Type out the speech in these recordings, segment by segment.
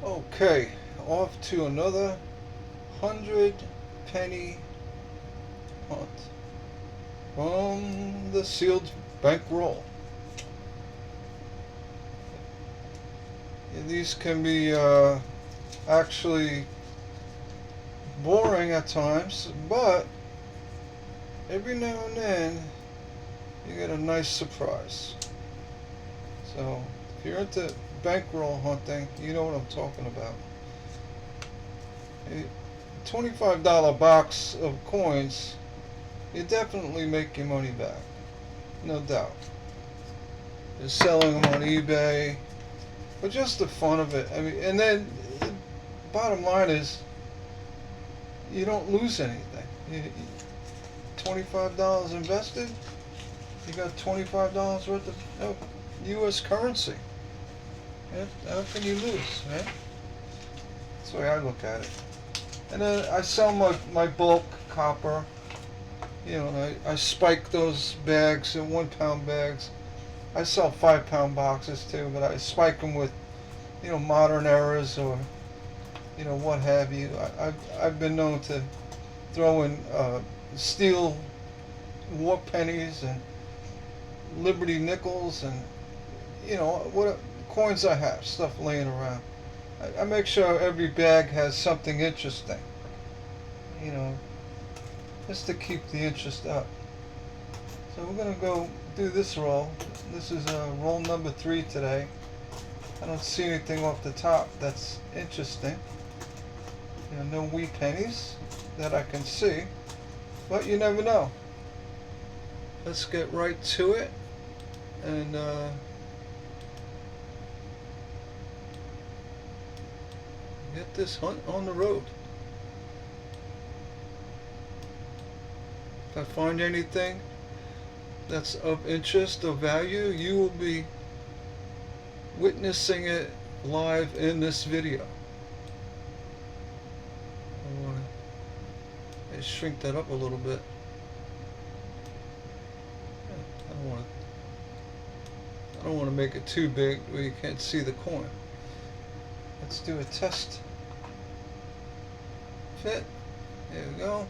Okay, off to another 100 penny hunt from the sealed bankroll. These can be actually boring at times, but every now and then you get a nice surprise. So if you're into bankroll hunting, you know what I'm talking about. A $25 box of coins, you definitely make your money back, no doubt. You're selling them on eBay, but just the fun of it. I mean, and then bottom line is you don't lose anything. $25 invested, you got $25 worth of U.S. currency. How can you lose, right? That's the way I look at it. And then I sell my bulk copper. You know, I spike those bags in 1 pound bags. I sell 5 pound boxes too, but I spike them with, modern eras or, what have you. I've been known to throw in steel war pennies and Liberty nickels and, what coins I have, stuff laying around. I make sure every bag has something interesting, just to keep the interest up. So we're going to go do this roll. This is roll number 3 today. I don't see anything off the top that's interesting. No wee pennies that I can see, but you never know. Let's get right to it and get this hunt on the road. If I find anything that's of interest or value, you will be witnessing it live in this video. I want to shrink that up a little bit. I don't want to make it too big where you can't see the coin. Let's do a test fit. There we go.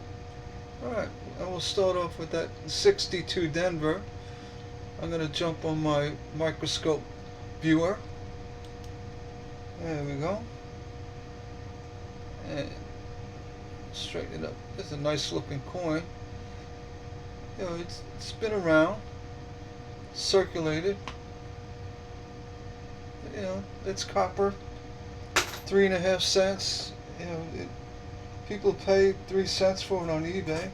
Alright, I will start off with that 62 Denver. I'm going to jump on my microscope viewer. There we go. And straighten it up. It's a nice looking coin. It's been around, circulated. It's copper, 3.5 cents. People pay 3 cents for it on eBay,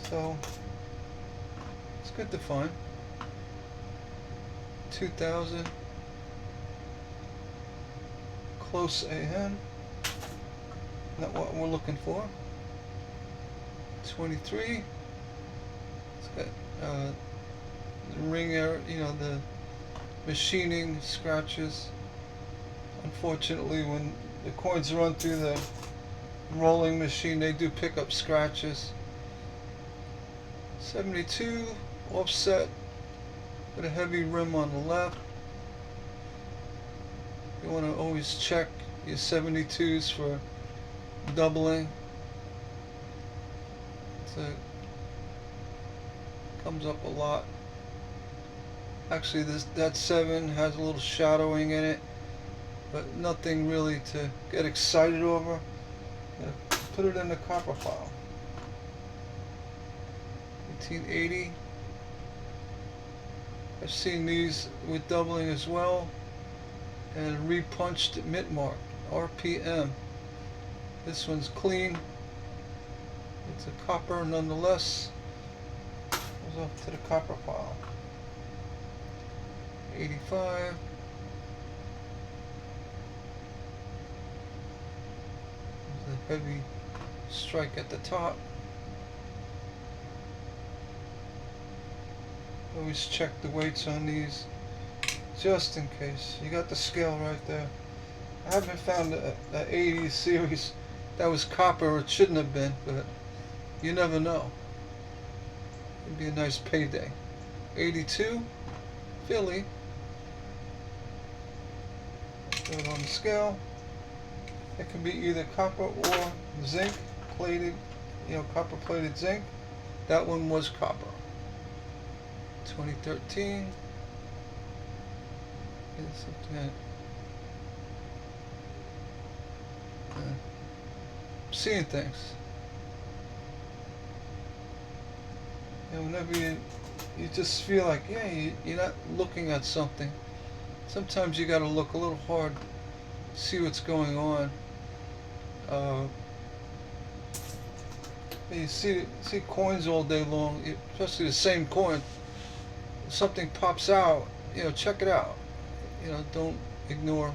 so it's good to find. 2000, close AM, not what we're looking for. 23, it's got the ring area, the machining scratches. Unfortunately, when the coins run through the rolling machine, they do pick up scratches. 72 offset with a heavy rim on the left. You want to always check your 72s for doubling. Comes up a lot. Actually, that 7 has a little shadowing in it, but nothing really to get excited over. Put it in the copper file. 1880. I've seen these with doubling as well, and repunched at mint mark, RPM. This one's clean. It's a copper nonetheless. Goes off to the copper file. 85. There's a heavy strike at the top. Always check the weights on these, just in case. You got the scale right there. I haven't found the 80 series that was copper. It shouldn't have been, but you never know. It'd be a nice payday. 82, Philly. Put it on the scale. It can be either copper or zinc plated, copper plated zinc. That one was copper. 2013 is something that seeing things. Whenever you just feel like, you're not looking at something. Sometimes you got to look a little hard, see what's going on. You see coins all day long, especially the same coin. If something pops out, check it out. Don't ignore.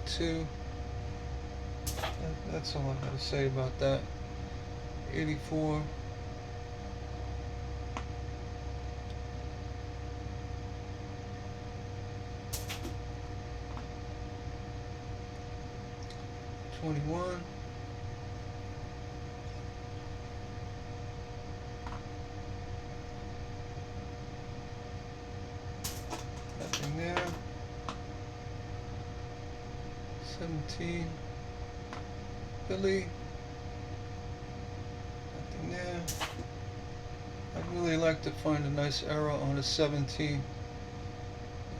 02. That's all I got to say about that. 84. $21. Nothing there. 17. Billy. Nothing there. I'd really like to find a nice error on a 17. It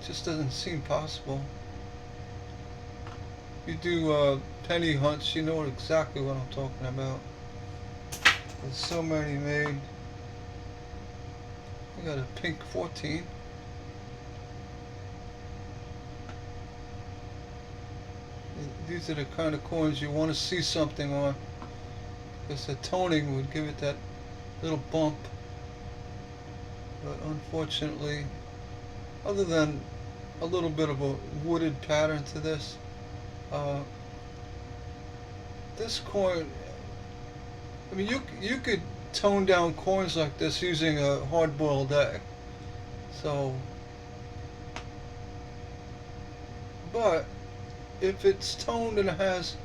just doesn't seem possible. You do penny hunts, you know exactly what I'm talking about. There's so many made. I got a pink 14. These are the kind of coins you want to see something on, because the toning would give it that little bump. But unfortunately, other than a little bit of a wooded pattern to this, this coin, I mean, you could tone down coins like this using a hard-boiled egg. So, but if it's toned and has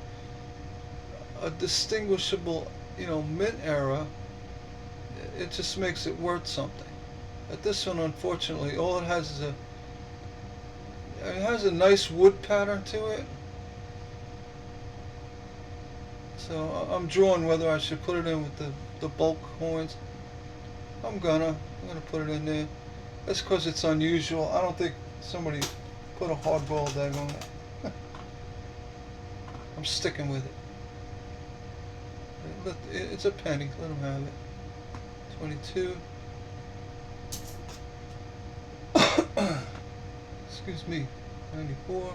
a distinguishable, mint era, it just makes it worth something. But this one, unfortunately, all it has is it has a nice wood pattern to it. So I'm drawn whether I should put it in with the bulk coins. I'm gonna put it in there. That's because it's unusual. I don't think somebody put a hard-boiled egg on it. I'm sticking with it. It's a penny. Let them have it. 22. Excuse me. 94.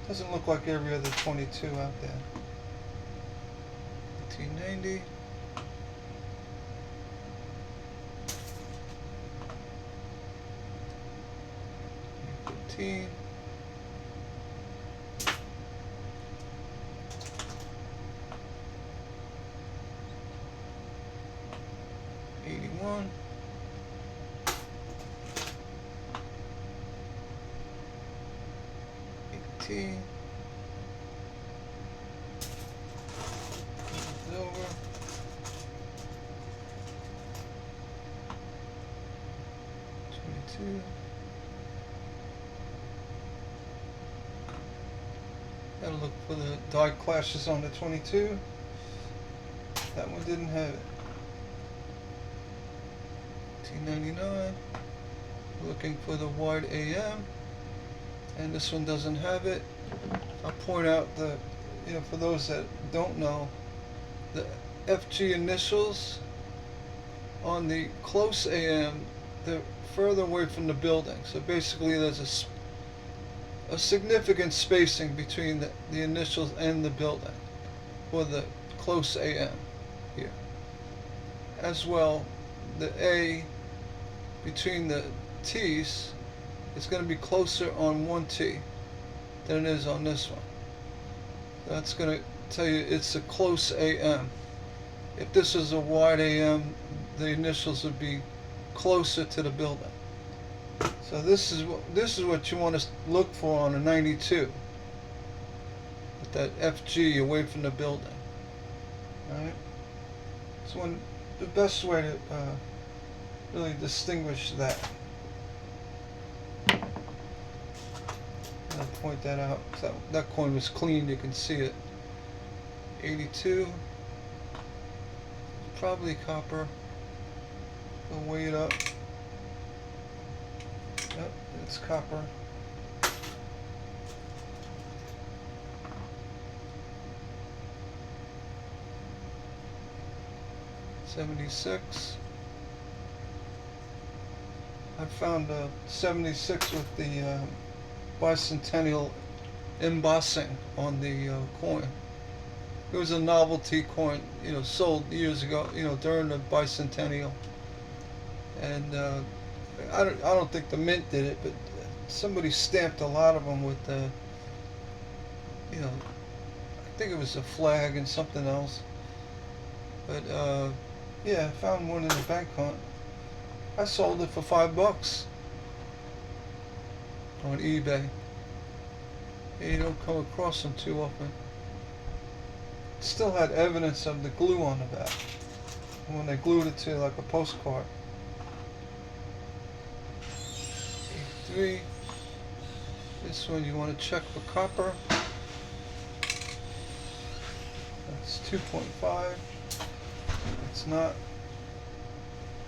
Doesn't look like every other 22 out there. 1890. 15. 81. 18. It's over. 22. Gotta look for the die clashes on the 22. That one didn't have it. 1899. Looking for the wide AM, and this one doesn't have it. I'll point out for those that don't know, the FG initials on the close AM, they're further away from the building. So basically there's a significant spacing between the initials and the building for the close AM here. As well, the A between the T's is going to be closer on one T than it is on this one. That's going to tell you it's a close AM. If this is a wide AM, the initials would be closer to the building. So this is what you want to look for on a 92. With that FG away from the building. Alright? It's the best way to really distinguish that. point that out. That coin was clean, you can see it. 82, probably copper. We'll weigh it up. Yep, it's copper. $76. I found 76 with the bicentennial embossing on the coin. It was a novelty coin, sold years ago, during the bicentennial. And I don't think the mint did it, but somebody stamped a lot of them with the, I think it was a flag and something else. But yeah, I found one in the bank hunt. I sold it for $5 on eBay. You don't come across them too often. Still had evidence of the glue on the back when they glued it to like a postcard. 83. This one you want to check for copper. That's 2.5. It's not.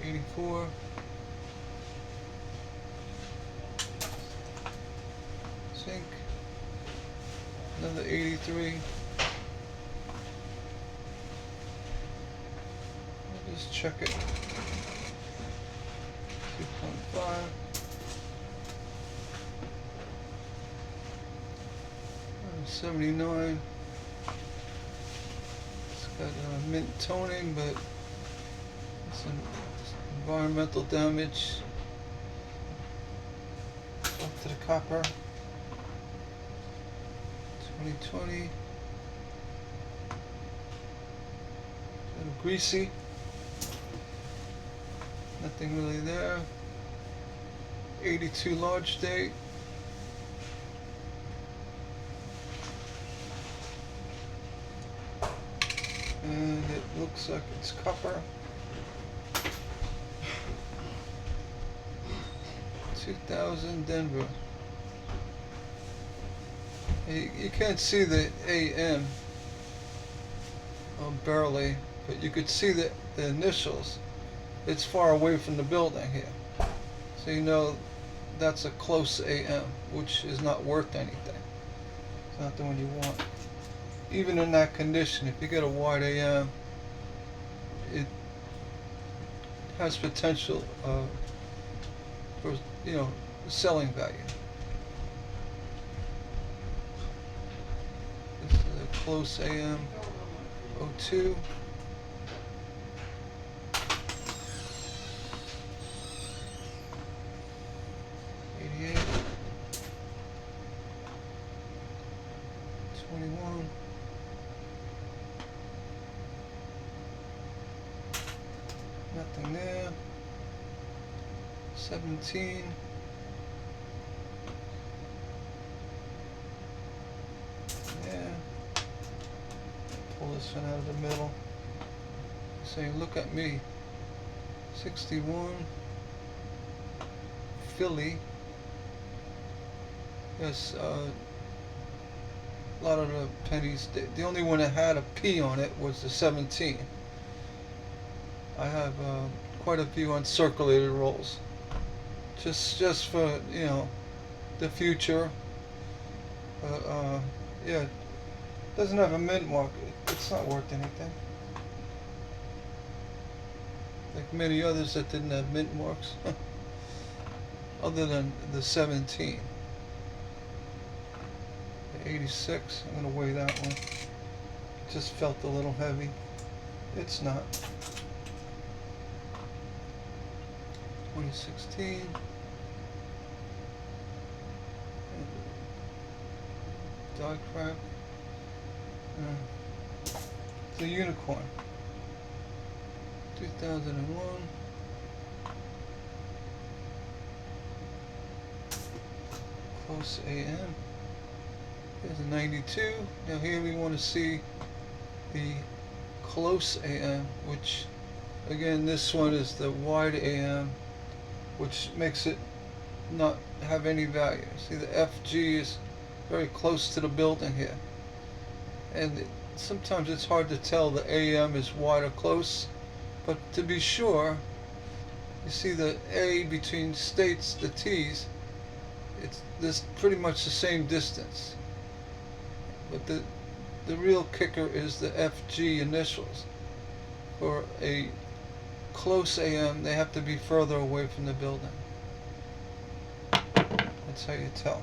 84. Zinc. Another 83. I'll just check it. 2.5. 79. It's got mint toning, but some environmental damage. Up to the copper. 2020. A little greasy. Nothing really there. 82 large date. And it looks like it's copper. 2000 Denver. You can't see the AM barely, but you could see the initials. It's far away from the building here, so you know that's a close AM, which is not worth anything. It's not the one you want. Even in that condition, if you get a wide AM, it has potential for selling value. This is a close AM 02. 88. 21. Nothing there. 17. Yeah. Pull this one out of the middle. Saying, look at me. 61. Philly. Yes, a lot of the pennies. The only one that had a P on it was the 17. I have quite a few uncirculated rolls. Just for the future. Yeah, it doesn't have a mint mark. It's not worth anything. Like many others that didn't have mint marks, other than the 17. The 86. I'm gonna weigh that one. Just felt a little heavy. It's not. 2016. Die crap. It's a unicorn. 2001. Close AM. Here's a 92. Now here we want to see the close AM, which again this one is the wide AM, which makes it not have any value. See, the FG is very close to the building here. And sometimes it's hard to tell the AM is wide or close, but to be sure, you see the A between states, the T's, there's pretty much the same distance. But the real kicker is the FG initials. For a close AM, they have to be further away from the building. That's how you tell.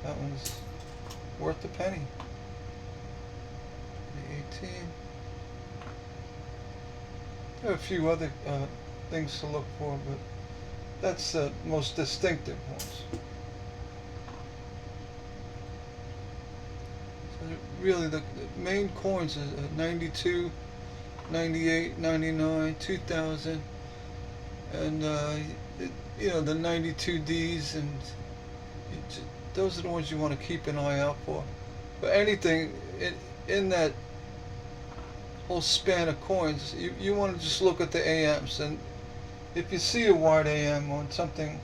That one's worth a penny. The 18. There are a few other things to look for, but that's the most distinctive ones. So really, the main coins are 92, 98, 99, 2000, and the 92Ds, and those are the ones you want to keep an eye out for. But anything in that whole span of coins, you want to just look at the AMs, and if you see a wide AM on something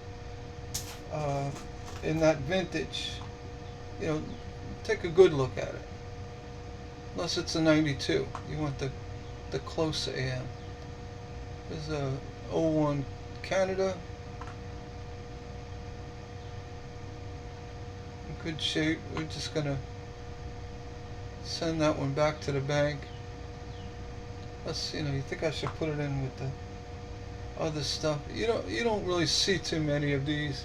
in that vintage, take a good look at it. Unless it's a 92, you want the close AM. There's a 01 Canada, in good shape. We're just gonna send that one back to the bank. You think I should put it in with the other stuff. You don't really see too many of these.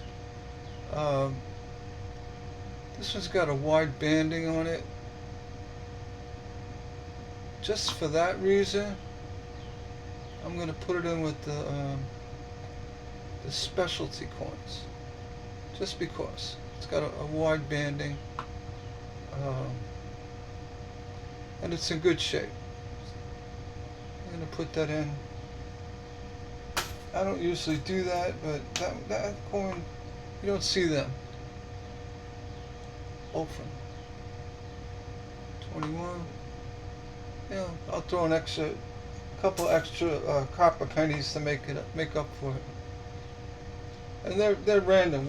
This one's got a wide banding on it. Just for that reason, I'm going to put it in with the specialty coins. Just because it's got a wide banding, and it's in good shape. I'm going to put that in. I don't usually do that, but that coin, you don't see them often. 21. I'll throw a couple extra copper pennies to make up for it. And they're random.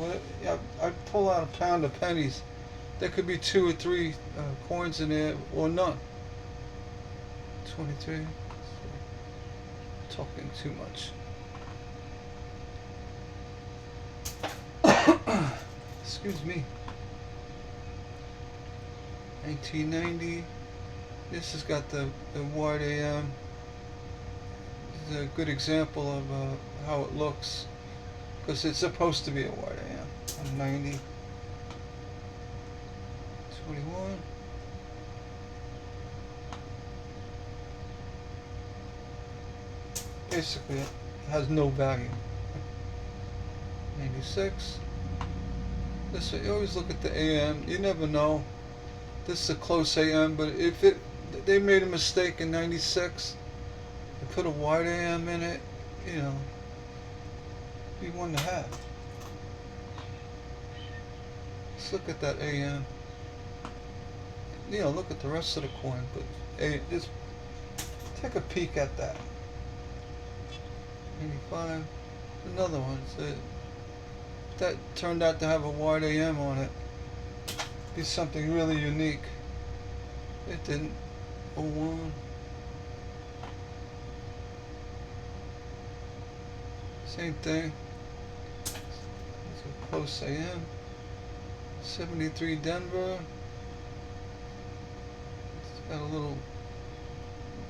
I pull out a pound of pennies. There could be 2 or 3 coins in there, or none. 23. Talking too much. Excuse me. 1990. This has got the wide AM. This is a good example of how it looks, because it's supposed to be a wide AM. 90. 21. Basically, it has no value. 96. This way, you always look at the AM. You never know. This is a close AM, but if they made a mistake in 96, they put a wide AM in it, be one to have. Let's look at that AM. Look at the rest of the coin, but just take a peek at that. 85. Another one. That turned out to have a wide AM on it. Be something really unique. It didn't. 01. Same thing. It's a close AM. 73 Denver. It's got a little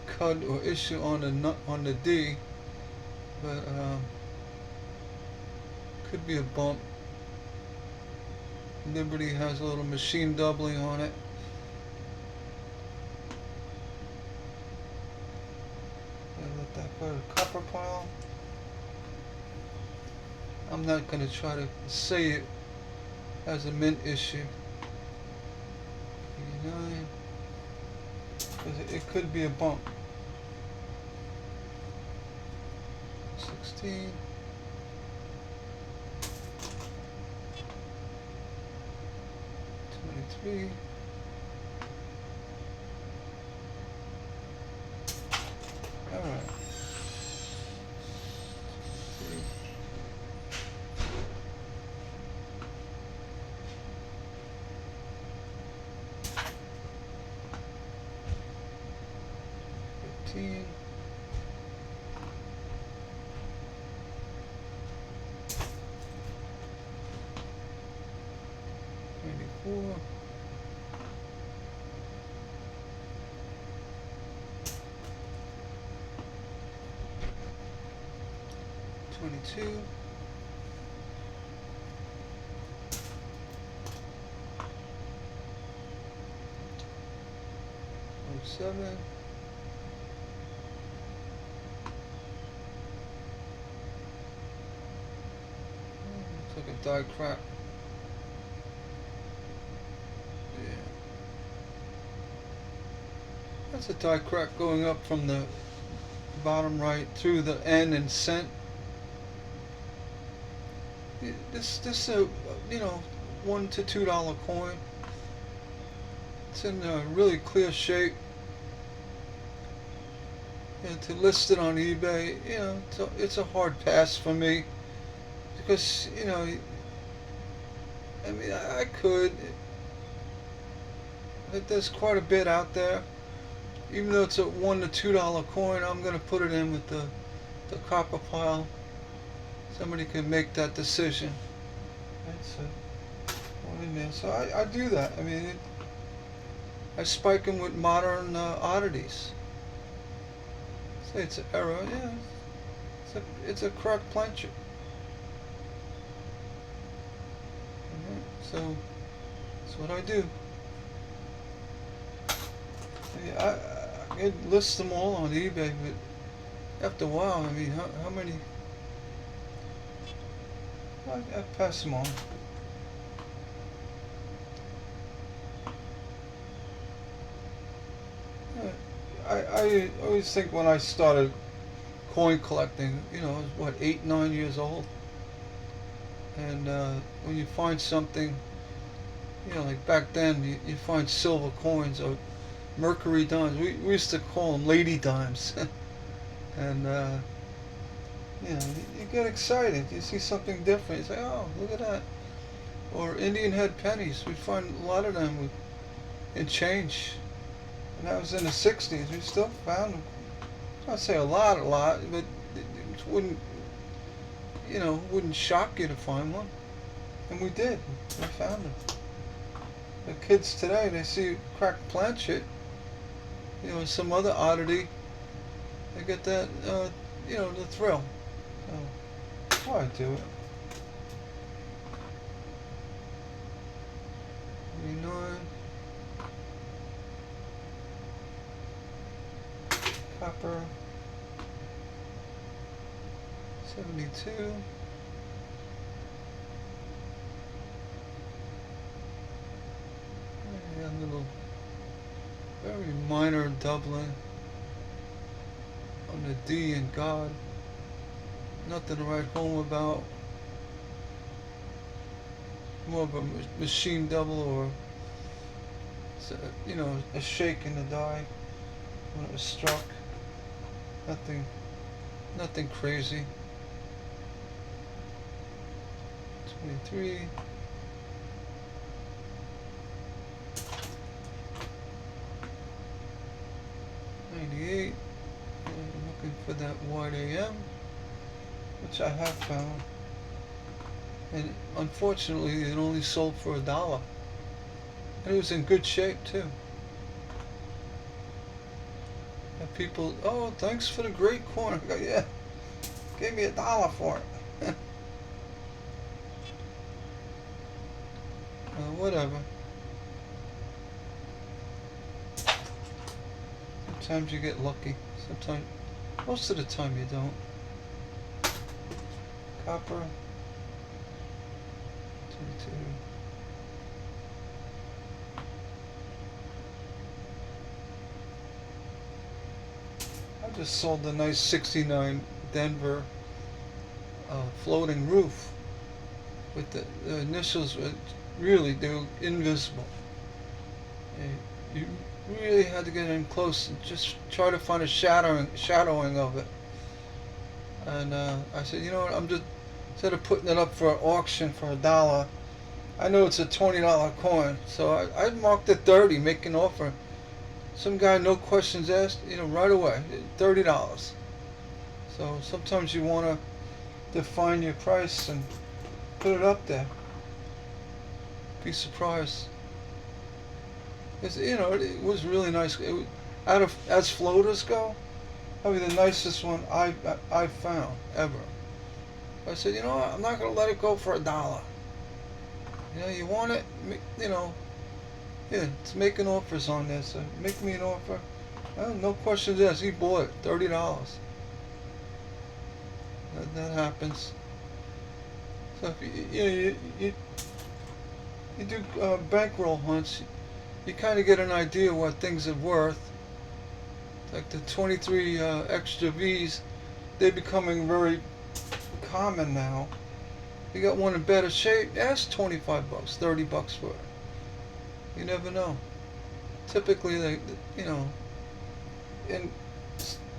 cut or issue on the D, but could be a bump. Liberty has a little machine doubling on it. Let that go to the copper pile. I'm not going to try to say it as a mint issue. 89. Because it could be a bump. 16. 23. All right. 19. $94. $22. $07. Looks like a die crack. Yeah. That's a die crack going up from the bottom right through the N and cent. This you know, $1 to $2 coin. It's in a really clear shape. And to list it on eBay, you know, it's a hard pass for me because, you know, I mean, I could, but there's quite a bit out there. Even though it's a $1 to $2 coin, I'm gonna put it in with the copper pile. Somebody can make that decision. That's one in there. So I do that. I mean, I spike them with modern oddities. Say it's an error. Yeah, it's a cracked plancher. So that's what I do. I could list them all on eBay, but after a while, I mean, how many? I pass them on. I always think when I started coin collecting, you know, I was what, 8, 9 years old, and when you find something, you know, like back then, you find silver coins or mercury dimes. We used to call them lady dimes, and you know, you get excited. You see something different. You say, "Oh, look at that!" Or Indian head pennies. We find a lot of them in change. And that was in the '60s. We still found them. I'd say a lot, but it wouldn't, you know, wouldn't shock you to find one. And we did. We found them. The kids today, they see cracked planchet, you know, some other oddity. They get that, you know, the thrill. So, that's why I do it. 39. Copper. 72. Yeah, a little, very minor doubling on the D in God. Nothing to write home about. More of a machine double or, you know, a shake in the die when it was struck. Nothing crazy. 23. $98. And I'm looking for that wide AM, which I have found. And unfortunately, it only sold for $1. And it was in good shape too. And people, "Oh, thanks for the great coin." I go, "Yeah, gave me $1 for it." Whatever. Sometimes you get lucky. Sometimes, most of the time you don't. Copper. 22. I just sold the nice '69 Denver floating roof with the initials. Really, they were invisible. You really had to get in close and just try to find a shadowing of it. And I said, you know what? I'm just, instead of putting it up for auction for $1, I know it's a $20 coin, so I marked it 30, make an offer. some guy, no questions asked, right away, $30. So sometimes you want to define your price and put it up there. Be surprised. It was really nice. Out of as floaters go, probably the nicest one I've found ever. I said, what? I'm not gonna let it go for $1. You want it? Yeah, it's making offers on this. So make me an offer. No questions asked. He bought it, $30. That happens. So if you do bankroll hunts, you kind of get an idea what things are worth. Like the 23 extra V's, they're becoming very common now. You got one in better shape, ask $25, $30 for it. You never know. Typically, in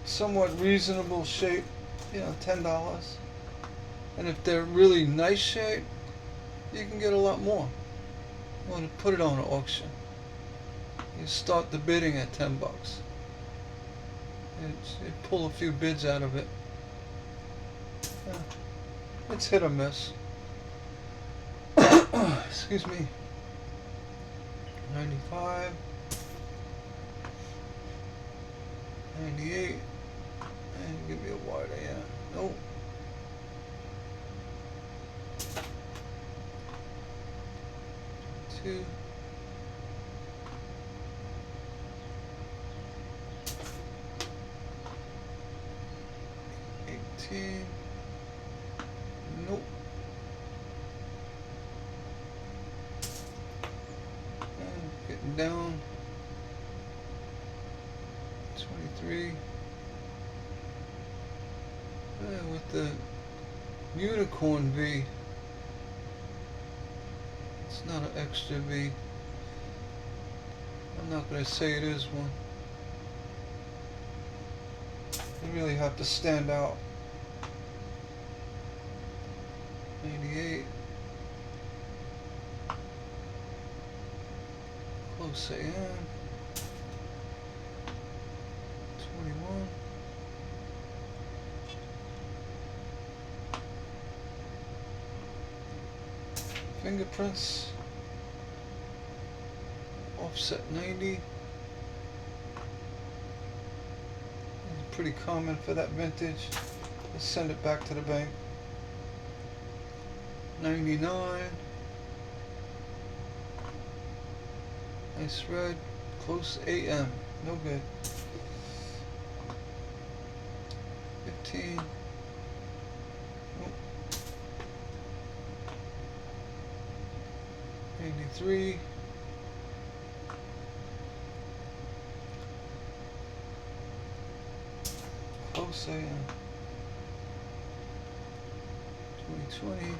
somewhat reasonable shape, $10. And if they're really nice shape, you can get a lot more. You want to put it on an auction. You start the bidding at $10. You pull a few bids out of it. Yeah. It's hit or miss. Excuse me. 95, 98, and give me a wide AM. Nope. Two. Nope. And getting down. 23. With the unicorn V. It's not an extra V. I'm not going to say it is one. You really have to stand out. 98. Close AM. 21. Fingerprints. Offset 90. It's pretty common for that vintage. Let's send it back to the bank. 99. Nice red. Close AM. No good. 15. Nope. 83. Close AM. 2020.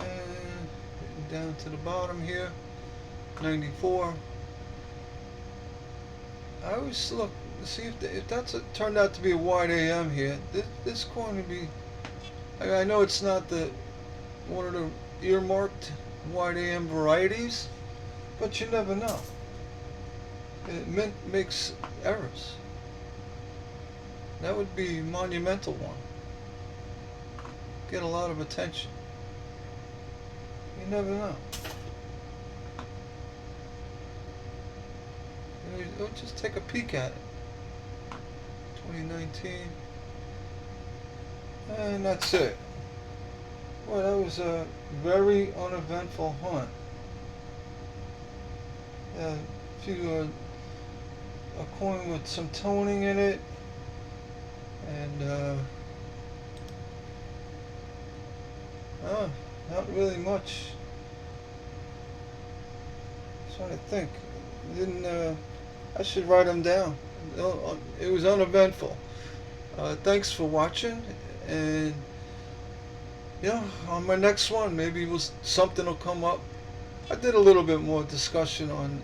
And down to the bottom here, 94. I always look to see if that's turned out to be a wide AM here. This coin would be. I know it's not one of the earmarked wide AM varieties, but you never know. It makes errors. That would be a monumental one. Get a lot of attention. You never know. Just take a peek at it. 2019. And that's it. Well, that was a very uneventful hunt. A coin with some toning in it, and not really much. I'm trying to think. I should write them down. It was uneventful. Thanks for watching, and on my next one, maybe something will come up. I did a little bit more discussion on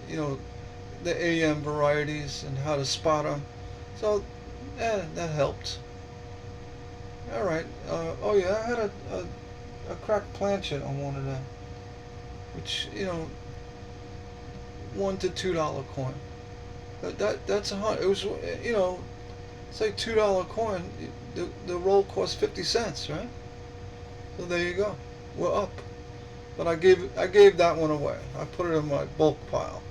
the AM varieties and how to spot them, so that helped. All right. Oh yeah, I had a cracked planchet on one of them. which, $1 to $2 coin. That's a hundred. It was, say $2 coin. The roll cost 50 cents, right? So there you go. We're up. But I gave that one away. I put it in my bulk pile.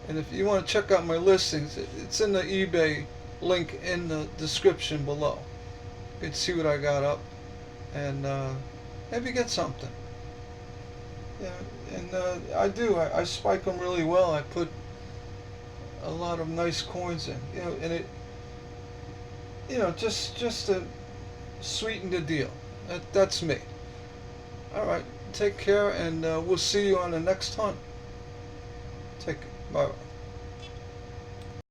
And if you want to check out my listings, it's in the eBay link in the description below. You can see what I got up, and maybe get something. Yeah, and I do. I spike them really well. I put a lot of nice coins in, and it, just to sweeten the deal. That's me. All right, take care, and we'll see you on the next hunt. Take care. Bye.